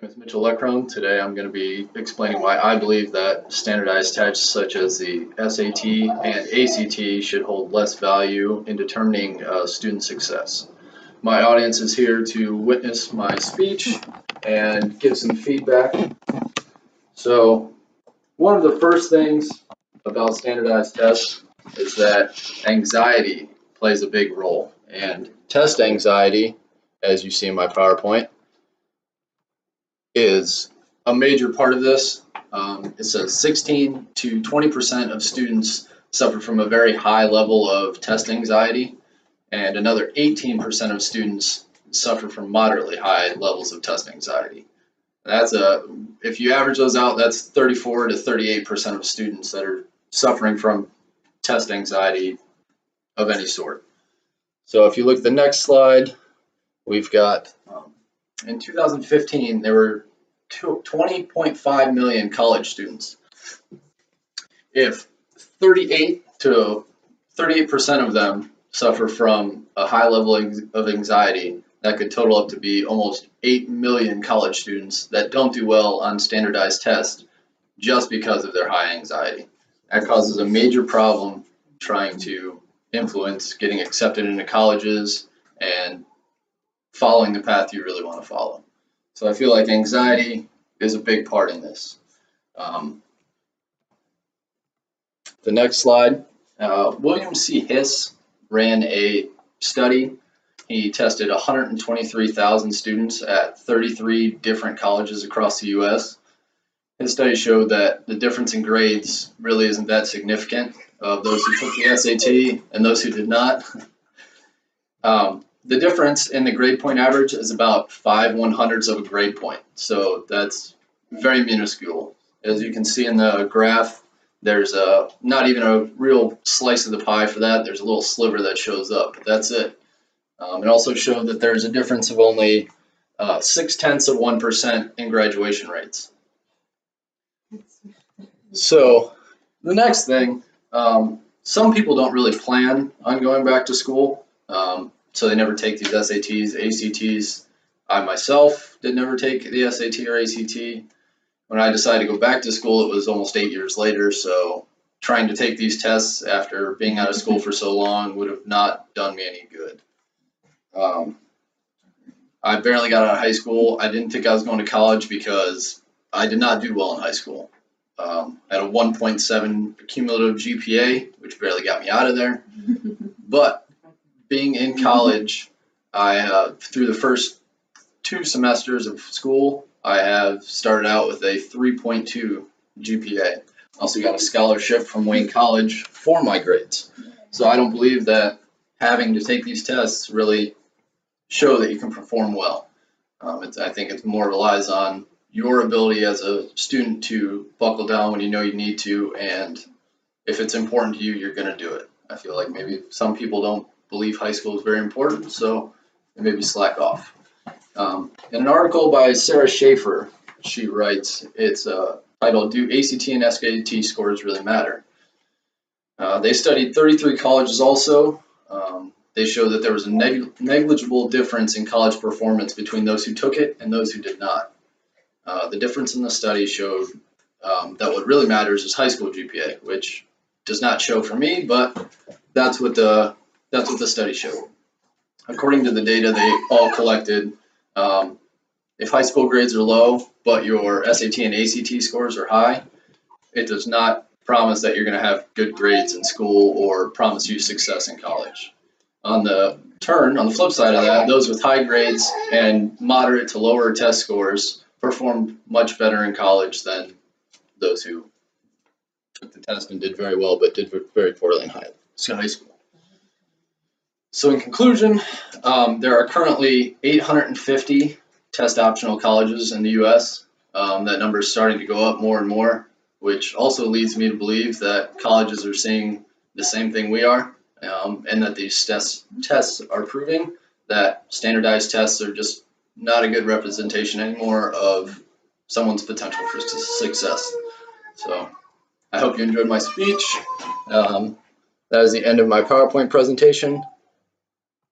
name is Mitchell Leckrone. Today I'm going to be explaining why I believe that standardized tests such as the SAT and ACT should hold less value in determining student success. My audience is here to witness my speech and give some feedback. So one of the first things about standardized tests is that anxiety plays a big role, and test anxiety, as you see in my PowerPoint, is a major part of this. It says 16 to 20% of students suffer from a very high level of test anxiety, and another 18% of students suffer from moderately high levels of test anxiety. If you average those out, that's 34 to 38% of students that are suffering from test anxiety of any sort. So if you look at the next slide, we've got in 2015, there were 20.5 million college students. If 38% of them suffer from a high level of anxiety, that could total up to be almost 8 million college students that don't do well on standardized tests just because of their high anxiety. That causes a major problem trying to influence getting accepted into colleges and following the path you really want to follow. So I feel like anxiety is a big part in this. The next slide, William C. Hiss ran a study. He tested 123,000 students at 33 different colleges across the U.S. His study showed that the difference in grades really isn't that significant of those who took the SAT and those who did not. The difference in the grade point average is about 5/100ths of a grade point, so that's very minuscule. As you can see in the graph, there's not even a real slice of the pie for that. There's a little sliver that shows up, but that's it. It also showed that there's a difference of only 0.6% in graduation rates. So the next thing, some people don't really plan on going back to school. So they never take these SATs, ACTs. I myself did never take the SAT or ACT. When I decided to go back to school, it was almost 8 years later. So trying to take these tests after being out of school for so long would have not done me any good. I barely got out of high school. I didn't think I was going to college because I did not do well in high school. I had a 1.7 cumulative GPA, which barely got me out of there. But being in college, through the first 2 semesters of school, I have started out with a 3.2 GPA. Also got a scholarship from Wayne College for my grades. So I don't believe that having to take these tests really show that you can perform well. I think it more relies on your ability as a student to buckle down when you know you need to, and if it's important to you, you're going to do it. I feel like maybe some people don't believe high school is very important, so they maybe slack off. In an article by Sarah Schaefer, she writes, it's titled, "Do ACT and SAT scores really matter?" They studied 33 colleges also. They showed that there was a negligible difference in college performance between those who took it and those who did not. The difference in the study showed that what really matters is high school GPA, which does not show for me, but that's what the study showed. According to the data they all collected, if high school grades are low, but your SAT and ACT scores are high, it does not promise that you're going to have good grades in school or promise you success in college. On the flip side of that, those with high grades and moderate to lower test scores performed much better in college than those who took the test and did very well but did very poorly in high school. So in conclusion, there are currently 850 test optional colleges in the U.S. That number is starting to go up more and more, which also leads me to believe that colleges are seeing the same thing we are, and that these tests are proving that standardized tests are just not a good representation anymore of someone's potential for success. So I hope you enjoyed my speech. That is the end of my PowerPoint presentation.